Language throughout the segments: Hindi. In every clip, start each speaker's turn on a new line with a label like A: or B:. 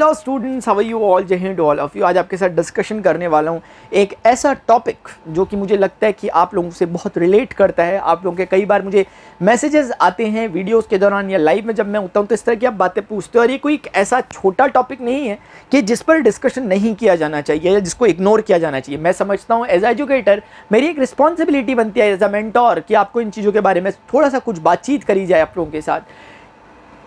A: Hello students, how are you all? जय हिंद ऑल ऑफ यू। आज आपके साथ डिस्कशन करने वाला हूँ एक ऐसा टॉपिक जो कि मुझे लगता है कि आप लोगों से बहुत रिलेट करता है। आप लोगों के कई बार मुझे मैसेजेस आते हैं वीडियोस के दौरान या लाइव में जब मैं होता हूँ तो इस तरह की आप बातें पूछते हो। और ये कोई एक ऐसा छोटा टॉपिक नहीं है कि जिस पर डिस्कशन नहीं किया जाना चाहिए या जिसको इग्नोर किया जाना चाहिए। मैं समझता हूँ एज एजुकेटर मेरी एक रिस्पॉन्सिबिलिटी बनती है एज अ मेंटोर कि आपको इन चीज़ों के बारे में थोड़ा सा कुछ बातचीत करी जाए आप लोगों के साथ।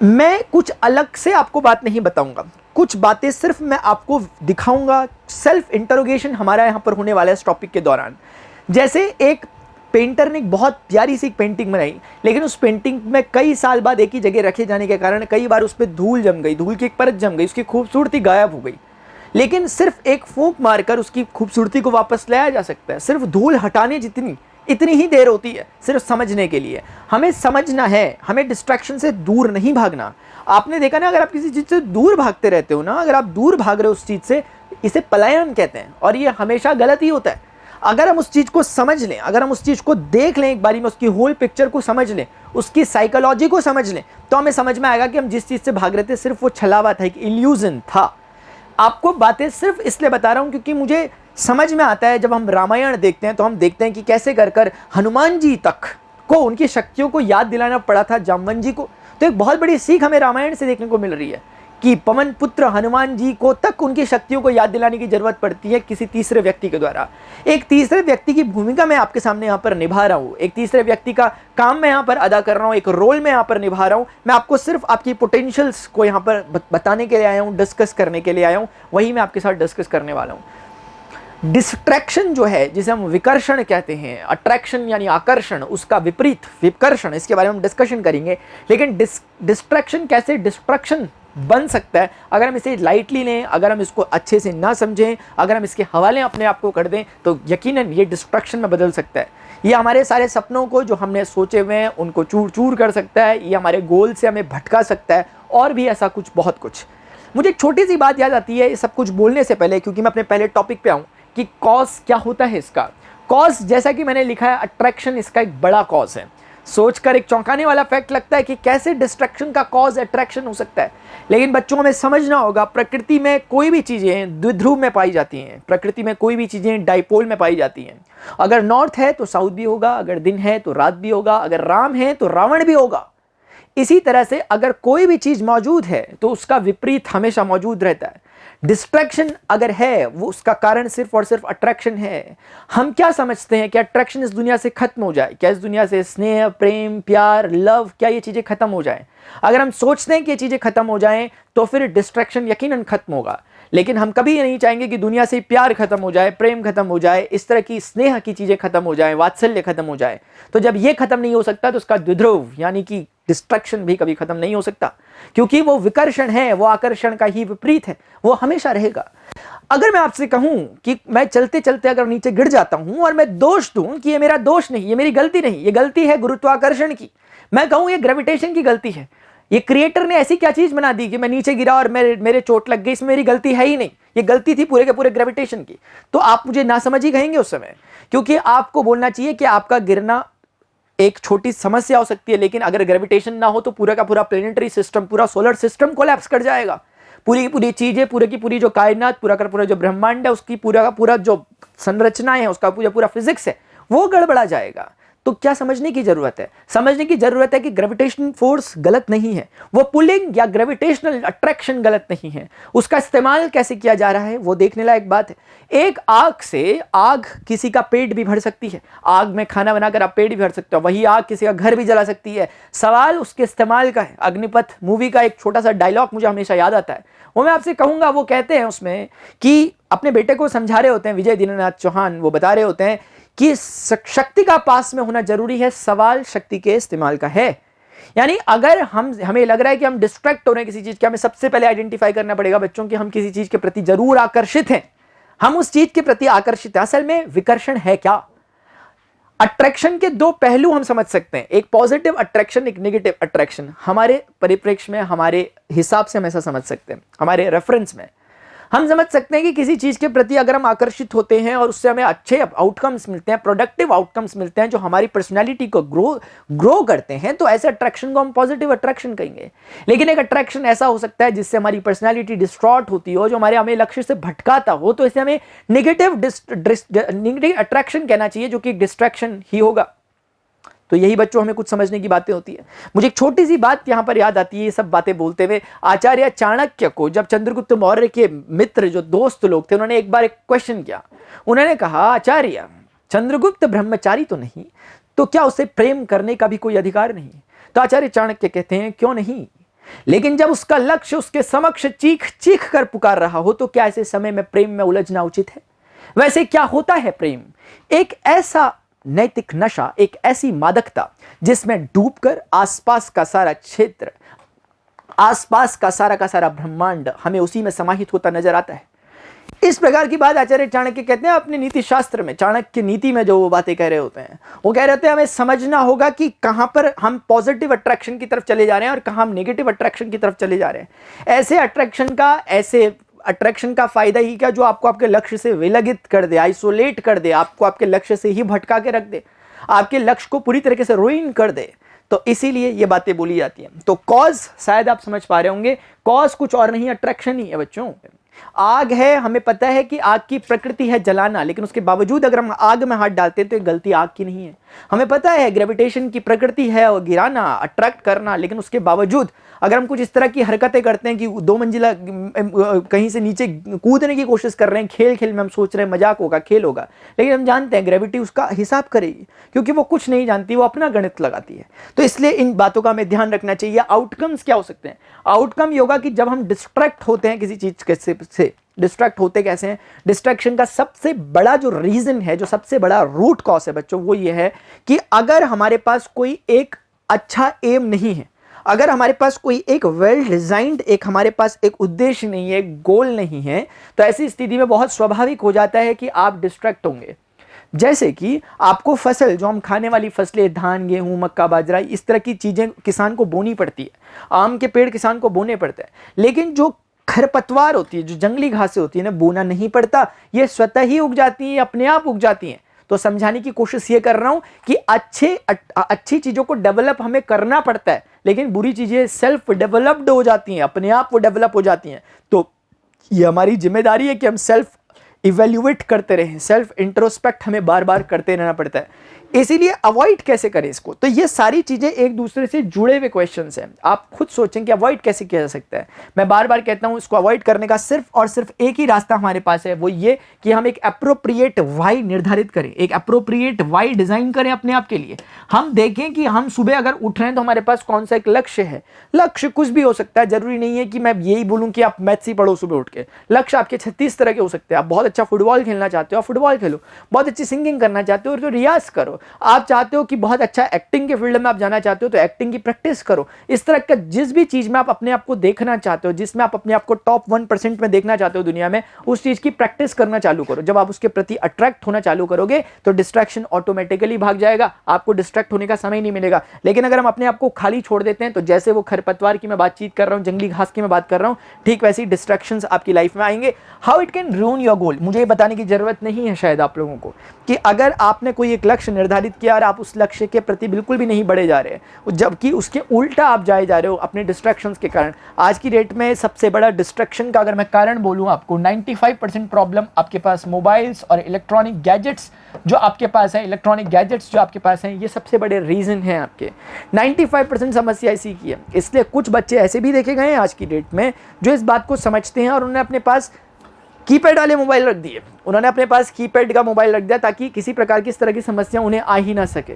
A: मैं कुछ अलग से आपको बात नहीं बताऊंगा, कुछ बातें सिर्फ मैं आपको दिखाऊंगा। सेल्फ इंटरोगेशन हमारा यहाँ पर होने वाला है इस टॉपिक के दौरान। जैसे एक पेंटर ने एक बहुत प्यारी सी पेंटिंग बनाई, लेकिन उस पेंटिंग में कई साल बाद एक ही जगह रखे जाने के कारण कई बार उस पर धूल जम गई, धूल की एक परत जम गई, उसकी खूबसूरती गायब हो गई। लेकिन सिर्फ एक फूंक मारकर उसकी खूबसूरती को वापस लाया जा सकता है। सिर्फ धूल हटाने जितनी इतनी ही देर होती है सिर्फ समझने के लिए। हमें समझना है, हमें डिस्ट्रैक्शन से दूर नहीं भागना। आपने देखा ना, अगर आप किसी चीज़ से दूर भागते रहते हो ना, अगर आप दूर भाग रहे हो उस चीज़ से, इसे पलायन कहते हैं और ये हमेशा गलत ही होता है। अगर हम उस चीज़ को समझ लें, अगर हम उस चीज़ को देख लें एक बारी में, उसकी होल पिक्चर को समझ लें, उसकी साइकोलॉजी को समझ लें, तो हमें समझ में आएगा कि हम जिस चीज़ से भाग रहे थे सिर्फ वो छलावा था, एक इल्यूजन था। आपको बातें सिर्फ इसलिए बता रहा हूं क्योंकि मुझे समझ में आता है जब हम रामायण देखते हैं तो हम देखते हैं कि कैसे कर कर हनुमान जी तक को उनकी शक्तियों को याद दिलाना पड़ा था जामवन जी को। तो एक बहुत बड़ी सीख हमें रामायण से देखने को मिल रही है कि पवन पुत्र हनुमान जी को तक उनकी शक्तियों को याद दिलाने की जरूरत पड़ती है किसी तीसरे व्यक्ति के द्वारा। एक तीसरे व्यक्ति की भूमिका मैं आपके सामने यहाँ पर निभा रहा हूँ, एक तीसरे व्यक्ति का काम मैं यहाँ पर अदा कर रहा हूँ, एक रोल मैं यहाँ पर निभा रहा हूँ। मैं आपको सिर्फ आपकी पोटेंशियल्स को यहाँ पर बताने के लिए आया हूँ, डिस्कस करने के लिए आया हूँ, वही मैं आपके साथ डिस्कस करने वाला हूँ। डिस्ट्रैक्शन जो है, जिसे हम विकर्षण कहते हैं, अट्रैक्शन यानी आकर्षण, उसका विपरीत विकर्षण, इसके बारे में हम डिस्कशन करेंगे। लेकिन डिस्ट्रैक्शन कैसे डिस्ट्रक्शन बन सकता है अगर हम इसे लाइटली लें, अगर हम इसको अच्छे से ना समझें, अगर हम इसके हवाले अपने आप को कर दें, तो यकीनन ये डिस्ट्रक्शन में बदल सकता है। ये हमारे सारे सपनों को जो हमने सोचे हुए हैं उनको चूर चूर कर सकता है, ये हमारे गोल से हमें भटका सकता है, और भी ऐसा कुछ बहुत कुछ। मुझे एक छोटी सी बात याद आती है ये सब कुछ बोलने से पहले, क्योंकि मैं अपने पहले टॉपिक पे आऊँ कि कॉज क्या होता है इसका। कॉज, जैसा कि मैंने लिखा है, अट्रैक्शन इसका एक बड़ा कॉज है। सोचकर एक चौंकाने वाला फैक्ट लगता है कि कैसे डिस्ट्रैक्शन का कॉज अट्रैक्शन हो सकता है। लेकिन बच्चों को हमें समझना होगा, प्रकृति में कोई भी चीज़ें द्विध्रुव में पाई जाती हैं, प्रकृति में कोई भी चीज़ें डाइपोल में पाई जाती हैं। अगर नॉर्थ है तो साउथ भी होगा, अगर दिन है तो रात भी होगा, अगर राम है तो रावण भी होगा। इसी तरह से अगर कोई भी चीज़ मौजूद है तो उसका विपरीत हमेशा मौजूद रहता है। डिस्ट्रैक्शन अगर है, वो उसका कारण सिर्फ और सिर्फ अट्रैक्शन है। हम क्या समझते हैं कि अट्रैक्शन इस दुनिया से खत्म हो जाए? क्या इस दुनिया से स्नेह, प्रेम, प्यार, लव, क्या ये चीज़ें खत्म हो जाएं? अगर हम सोचते हैं कि ये चीज़ें खत्म हो जाएं तो फिर डिस्ट्रैक्शन यकीनन खत्म होगा। लेकिन हम कभी नहीं चाहेंगे कि दुनिया से प्यार खत्म हो जाए, प्रेम खत्म हो जाए, इस तरह की स्नेह की चीज़ें खत्म हो जाए, वात्सल्य खत्म हो जाए। तो जब ये खत्म नहीं हो सकता तो उसका द्विध्रुव यानी कि डिस्ट्रैक्शन भी कभी खत्म नहीं हो सकता, क्योंकि वो विकर्षण है, वो आकर्षण का ही विपरीत है, वो हमेशा रहेगा। अगर मैं आपसे कहूं कि मैं चलते चलते अगर नीचे गिर जाता हूं और मैं दोष दूं कि ये मेरा दोष नहीं, ये मेरी गलती नहीं, ये गलती है गुरुत्वाकर्षण की, मैं कहूं ये ग्रेविटेशन की गलती है, ये क्रिएटर ने ऐसी क्या चीज बना दी कि मैं नीचे गिरा और मेरे चोट लग गई, इसमें मेरी गलती है ही नहीं, ये गलती थी पूरे के पूरे ग्रेविटेशन की, तो आप मुझे नासमझी कहेंगे उस समय। क्योंकि आपको बोलना चाहिए कि आपका गिरना एक छोटी समस्या हो सकती है, लेकिन अगर ग्रेविटेशन ना हो तो पूरा का पूरा प्लेनेटरी सिस्टम, पूरा सोलर सिस्टम कोलैप्स कर जाएगा। पूरी की पूरी चीजें, पूरे की पूरी जो कायनात, पूरा का पूरा जो ब्रह्मांड है, उसकी पूरा का पूरा जो संरचनाएं है, उसका पूरा पूरा फिजिक्स है, वो गड़बड़ा जाएगा। तो क्या समझने की जरूरत है? समझने की जरूरत है कि ग्रेविटेशन फोर्स गलत नहीं है, वो पुलिंग या ग्रेविटेशनल अट्रैक्शन गलत नहीं है, उसका इस्तेमाल कैसे किया जा रहा है वो देखने लायक बात है। एक आग से आग किसी का पेट भी भर सकती है, आग में खाना बनाकर आप पेट भी भर सकते हो, वही आग किसी का घर भी जला सकती है। सवाल उसके इस्तेमाल का है। अग्निपथ मूवी का एक छोटा सा डायलॉग मुझे हमेशा याद आता है, वो मैं आपसे कहूंगा। वो कहते हैं उसमें कि अपने बेटे को समझा रहे होते हैं, विजय दीनानाथ चौहान, वो बता रहे होते हैं कि शक्ति का पास में होना जरूरी है, सवाल शक्ति के इस्तेमाल का है। यानी अगर हमें लग रहा है कि हम डिस्ट्रैक्ट हो रहे हैं किसी चीज के, हमें सबसे पहले आइडेंटिफाई करना पड़ेगा बच्चों कि हम किसी चीज के प्रति जरूर आकर्षित हैं, हम उस चीज के प्रति आकर्षित हैं। असल में विकर्षण है क्या? अट्रैक्शन के दो पहलू हम समझ सकते हैं, एक पॉजिटिव अट्रैक्शन, एक नेगेटिव अट्रैक्शन। हमारे परिप्रेक्ष्य में, हमारे हिसाब से हम ऐसा समझ सकते हैं, हमारे रेफरेंस में। हम समझ सकते हैं कि किसी चीज़ के प्रति अगर हम आकर्षित होते हैं और उससे हमें अच्छे आउटकम्स मिलते हैं, प्रोडक्टिव आउटकम्स मिलते हैं जो हमारी पर्सनैलिटी को ग्रो करते हैं, तो ऐसे अट्रैक्शन को हम पॉजिटिव अट्रैक्शन कहेंगे। लेकिन एक अट्रैक्शन ऐसा हो सकता है जिससे हमारी पर्सनैलिटी डिस्ट्रॉट होती हो, जो हमें लक्ष्य से भटकाता हो, तो इसे हमें नेगेटिव अट्रैक्शन कहना चाहिए, जो कि एक डिस्ट्रैक्शन ही होगा। तो यही बच्चों हमें कुछ समझने की बातें होती है। मुझे एक छोटी सी बात यहां पर याद आती है ये सब बातें बोलते हुए। आचार्य चाणक्य को जब चंद्रगुप्त मौर्य के मित्र जो दोस्त लोग थे, उन्होंने एक बार एक क्वेश्चन किया। उन्होंने कहा, आचार्य चंद्रगुप्त ब्रह्मचारी तो नहीं, तो क्या उसे प्रेम करने का भी कोई अधिकार नहीं? तो आचार्य चाणक्य कहते हैं, क्यों नहीं, लेकिन जब उसका लक्ष्य उसके समक्ष चीख चीख कर पुकार रहा हो, तो क्या ऐसे समय में प्रेम में उलझना उचित है? वैसे क्या होता है प्रेम? एक ऐसा नैतिक नशा, एक ऐसी मादकता जिसमें डूबकर आसपास का सारा क्षेत्र, आसपास का सारा ब्रह्मांड हमें उसी में समाहित होता नजर आता है। इस प्रकार की बात आचार्य चाणक्य कहते हैं अपने नीति शास्त्र में। चाणक्य नीति में जो वो बातें कह रहे होते हैं, वो कह रहे होते हैं हमें समझना होगा कि कहां पर हम पॉजिटिव अट्रैक्शन की तरफ चले जा रहे हैं और कहां हम नेगेटिव अट्रैक्शन की तरफ चले जा रहे हैं। ऐसे अट्रैक्शन का फायदा ही क्या, जो आपको आपके लक्ष्य से विलगित कर दे, आइसोलेट कर दे, आपको आपके लक्ष्य से ही भटका के रख दे, आपके लक्ष्य को पूरी तरीके से रुइन कर दे। तो इसीलिए ये बातें बोली जाती हैं। तो कॉज शायद आप समझ पा रहे होंगे, कॉज कुछ और नहीं, अट्रैक्शन ही है बच्चों। आग है, हमें पता है कि आग की प्रकृति है जलाना, लेकिन उसके बावजूद अगर हम आग में हाथ डालते हैं तो ये गलती आग की नहीं है। हमें पता है ग्रेविटेशन की प्रकृति है और गिराना, अट्रैक्ट करना, लेकिन उसके बावजूद अगर हम कुछ इस तरह की हरकतें करते हैं कि 2 मंजिला कहीं से नीचे कूदने की कोशिश कर रहे हैं, खेल खेल में हम सोच रहे हैं मजाक होगा, खेल होगा, लेकिन हम जानते हैं ग्रेविटी उसका हिसाब करेगी, क्योंकि वो कुछ नहीं जानती, वो अपना गणित लगाती है। तो इसलिए इन बातों का हमें ध्यान रखना चाहिए। आउटकम्स क्या हो सकते हैं? आउटकम योगा कि जब हम डिस्ट्रैक्ट होते हैं किसी चीज से, डिस्ट्रैक्ट होते कैसे हैं? डिस्ट्रैक्शन का सबसे बड़ा जो रीजन है, जो सबसे बड़ा रूट कॉज है बच्चों, वो ये है कि अगर हमारे पास कोई एक अच्छा एम नहीं है, अगर हमारे पास कोई एक वेल डिजाइंड, एक हमारे पास एक उद्देश्य नहीं है, एक गोल नहीं है, तो ऐसी स्थिति में बहुत स्वाभाविक हो जाता है कि आप डिस्ट्रैक्ट होंगे। जैसे कि आपको फसल, जो हम खाने वाली फसलें, धान, गेहूं, मक्का, बाजरा, इस तरह की चीजें किसान को बोनी पड़ती है। आम के पेड़ किसान को बोने पड़ते हैं, लेकिन जो खरपतवार होती है, जो जंगली घासें होती है ना, बोना नहीं पड़ता, ये स्वतः ही उग जाती है, अपने आप उग जाती हैं। तो समझाने की कोशिश ये कर रहा हूं कि अच्छी चीजों को डेवलप हमें करना पड़ता है, लेकिन बुरी चीजें सेल्फ डेवलप्ड हो जाती हैं, अपने आप वो डेवलप हो जाती हैं। तो ये हमारी जिम्मेदारी है कि हम सेल्फ इवेल्युएट करते रहें, सेल्फ इंट्रोस्पेक्ट हमें बार बार करते रहना पड़ता है। इसीलिए अवॉइड कैसे करें इसको? तो ये सारी चीजें एक दूसरे से जुड़े हुए क्वेश्चंस हैं। आप खुद सोचें कि अवॉइड कैसे किया जा सकता है। मैं बार बार कहता हूं, इसको अवॉइड करने का सिर्फ और सिर्फ एक ही रास्ता हमारे पास है, वो ये कि हम एक एप्रोप्रिएट वाई निर्धारित करें, एक एप्रोप्रिएट वाई डिजाइन करें अपने आप के लिए। हम देखें कि हम सुबह अगर उठ रहे हैं तो हमारे पास कौन सा एक लक्ष्य है। लक्ष्य कुछ भी हो सकता है, जरूरी नहीं है कि मैं यही बोलूं कि आप मैथ्स ही पढ़ो सुबह उठ के। लक्ष्य आपके 36 तरह के हो सकते हैं। आप बहुत अच्छा फुटबॉल खेलना चाहते हो, फुटबॉल खेलो। बहुत अच्छी सिंगिंग करना चाहते हो तो रियाज करो। आप चाहते हो कि बहुत अच्छा एक्टिंग के फील्ड में आप जाना चाहते हो तो एक्टिंग की प्रैक्टिस करो। इस तरह का जिस भी चीज में आप अपने आप को देखना चाहते हो, जिसमें आप अपने आप को टॉप 1% में देखना चाहते हो दुनिया में, उस चीज की प्रैक्टिस करना चालू करो। जब आप उसके प्रति अट्रैक्ट होना चालू करोगे तो डिस्ट्रैक्शन ऑटोमेटिकली भाग जाएगा, आपको डिस्ट्रैक्ट होने का समय नहीं मिलेगा। लेकिन अगर हम अपने आप को खाली छोड़ देते हैं तो जैसे वो खरपतवार की मैं बातचीत कर रहा हूं, जंगली घास की मैं बात कर रहा हूं, ठीक वैसी डिस्ट्रैक्शंस आपकी लाइफ में आएंगे। How it can रूइन your goal, मुझे ये बताने की जरूरत नहीं है शायद आप लोगों को कि अगर आपने कोई एक लक्ष्य निर्धारित किया और आप उस लक्ष्य के प्रति बिल्कुल भी नहीं बढ़े जा रहे हैं, जबकि उसके उल्टा आप जाए जा रहे हो अपने डिस्ट्रैक्शंस के कारण। आज की डेट में सबसे बड़ा डिस्ट्रैक्शन का अगर मैं कारण बोलूं आपको, 95% प्रॉब्लम आपके पास मोबाइल्स और इलेक्ट्रॉनिक गैजेट्स जो आपके पास है, इलेक्ट्रॉनिक गैजेट्स जो आपके पास हैं, ये सबसे बड़े रीजन हैं आपके। 95% समस्या इसी की है। इसलिए कुछ बच्चे ऐसे भी देखे गए हैं आज की डेट में जो इस बात को समझते हैं और उन्होंने अपने पास कीपैड वाले मोबाइल रख दिए, उन्होंने अपने पास कीपैड का मोबाइल रख दिया ताकि किसी प्रकार की इस तरह की समस्या उन्हें आ ही ना सके।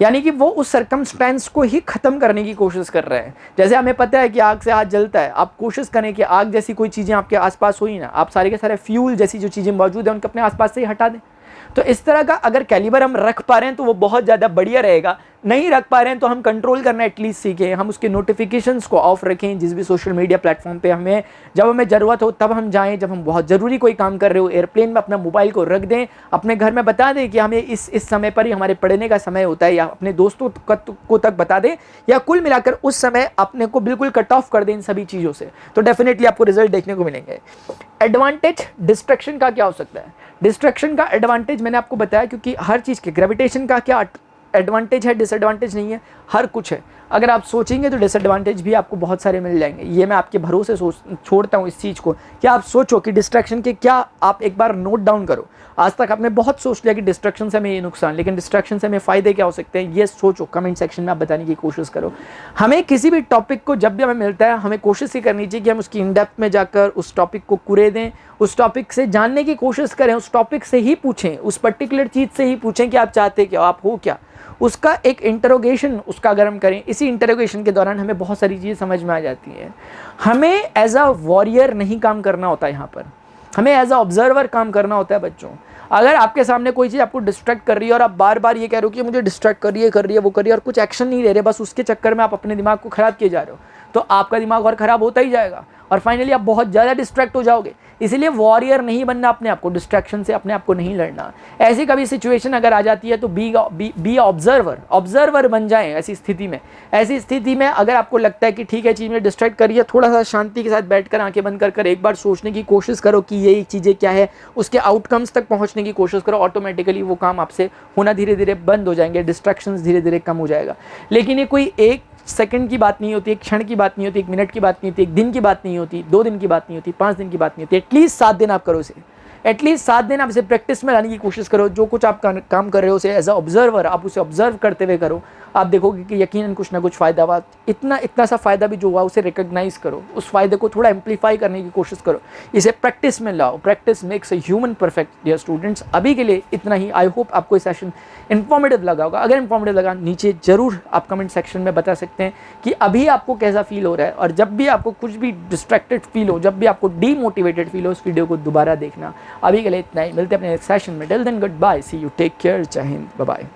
A: यानी कि वो उस सर्कमस्टेंस को ही खत्म करने की कोशिश कर रहे हैं। जैसे हमें पता है कि आग से हाथ जलता है, आप कोशिश करें कि आग जैसी कोई चीज़ें आपके आसपास हुई ना, आप सारे के सारे फ्यूल जैसी जो चीज़ें मौजूद हैं उनको अपने आसपास से ही हटा दें। तो इस तरह का अगर कैलिबर हम रख पा रहे हैं तो वो बहुत ज़्यादा बढ़िया रहेगा। नहीं रख पा रहे हैं तो हम कंट्रोल करना एटलीस्ट सीखें, हम उसके नोटिफिकेशंस को ऑफ रखें। जिस भी सोशल मीडिया प्लेटफॉर्म पे हमें जब हमें ज़रूरत हो तब हम जाएं, जब हम बहुत ज़रूरी कोई काम कर रहे हो एयरप्लेन में अपना मोबाइल को रख दें, अपने घर में बता दें कि हमें इस समय पर ही हमारे पढ़ने का समय होता है, या अपने दोस्तों को तक बता दें, या कुल मिलाकर उस समय अपने को बिल्कुल कट ऑफ कर दें इन सभी चीज़ों से, तो डेफिनेटली आपको रिजल्ट देखने को मिलेंगे। एडवांटेज डिस्ट्रैक्शन का क्या हो सकता है? डिस्ट्रैक्शन का एडवांटेज मैंने आपको बताया, क्योंकि हर चीज़ के ग्रेविटेशन का क्या एडवांटेज है, डिसएडवांटेज नहीं है, हर कुछ है। अगर आप सोचेंगे तो डिसएडवांटेज भी आपको बहुत सारे मिल जाएंगे। ये मैं आपके भरोसे छोड़ता हूँ इस चीज़ को कि आप सोचो कि डिस्ट्रैक्शन के क्या, आप एक बार नोट डाउन करो। आज तक आपने बहुत सोच लिया कि डिस्ट्रैक्शन से हमें ये नुकसान, लेकिन डिस्ट्रैक्शन से हमें फ़ायदे क्या हो सकते हैं, ये सोचो। कमेंट सेक्शन में आप बताने की कोशिश करो। हमें किसी भी टॉपिक को जब भी हमें मिलता है, हमें कोशिश ही करनी चाहिए कि हम उसकी इन डेप्थ में जाकर उस टॉपिक को कुरेदें, उस टॉपिक से जानने की कोशिश करें, उस टॉपिक से ही पूछें, उस पर्टिकुलर चीज़ से ही पूछें कि आप चाहते क्या, आप हो क्या, उसका एक इंटरोगेशन उसका अगर हम करें, इसी इंटरोगेशन के दौरान हमें बहुत सारी चीज़ें समझ में आ जाती हैं। हमें एज अ वॉरियर नहीं काम करना होता, यहाँ पर हमें एज अ ऑब्जर्वर काम करना होता है बच्चों। अगर आपके सामने कोई चीज़ आपको डिस्ट्रैक्ट कर रही है और आप बार बार ये कह रहे हो कि मुझे डिस्ट्रैक्ट कर रही है वो कर रही है, और कुछ एक्शन नहीं ले रहे, बस उसके चक्कर में आप अपने दिमाग को ख़राब किए जा रहे हो, तो आपका दिमाग और ख़राब होता ही जाएगा और फाइनली आप बहुत ज़्यादा डिस्ट्रैक्ट हो जाओगे। इसीलिए वॉरियर नहीं बनना अपने आप को, डिस्ट्रैक्शन से अपने आप को नहीं लड़ना। ऐसी कभी सिचुएशन अगर आ जाती है तो बी ऑब्जर्वर बन जाएं। ऐसी स्थिति में अगर आपको लगता है कि ठीक है चीज़ में डिस्ट्रैक्ट करिए, थोड़ा सा शांति के साथ बैठकर आंखें बंद कर एक बार सोचने की कोशिश करो कि ये चीज़ें क्या है, उसके आउटकम्स तक पहुँचने की कोशिश करो। ऑटोमेटिकली वो काम आपसे होना धीरे धीरे बंद हो जाएंगे, डिस्ट्रैक्शंस धीरे धीरे कम हो जाएगा। लेकिन ये कोई एक सेकंड की बात नहीं होती, एक क्षण की बात नहीं होती, एक मिनट की बात नहीं होती, एक दिन की बात नहीं होती, 2 दिन की बात नहीं होती, 5 दिन की बात नहीं होती। एटलीस्ट 7 दिन आप करो इसे, एटलीस्ट 7 दिन आप इसे प्रैक्टिस में लाने की कोशिश करो। जो कुछ आप काम कर रहे हो उसे एज अ ऑब्जर्वर आप उसे ऑब्जर्व करते हुए करो। आप देखोगे कि यकीनन कुछ ना कुछ फ़ायदा हुआ। इतना सा फ़ायदा भी जो हुआ उसे रिकॉग्नाइज़ करो, उस फ़ायदे को थोड़ा एम्पलीफाई करने की कोशिश करो, इसे प्रैक्टिस में लाओ। Practice makes a human perfect. Dear students, अभी के लिए इतना ही। आई होप आपको ये सेशन इन्फॉर्मेटिव लगा होगा। अगर इन्फॉर्मेटिव लगा, नीचे ज़रूर आप कमेंट सेक्शन में बता सकते हैं कि अभी आपको कैसा फील हो रहा है। और जब भी आपको कुछ भी डिस्ट्रैक्टेड फील हो, जब भी आपको डीमोटिवेटेड फील हो, उस वीडियो को दोबारा देखना। अभी के लिए इतना ही, मिलते हैं अपने नेक्स्ट सेशन में। Till then good bye, see you, take care, जय हिंद, बाय बाय।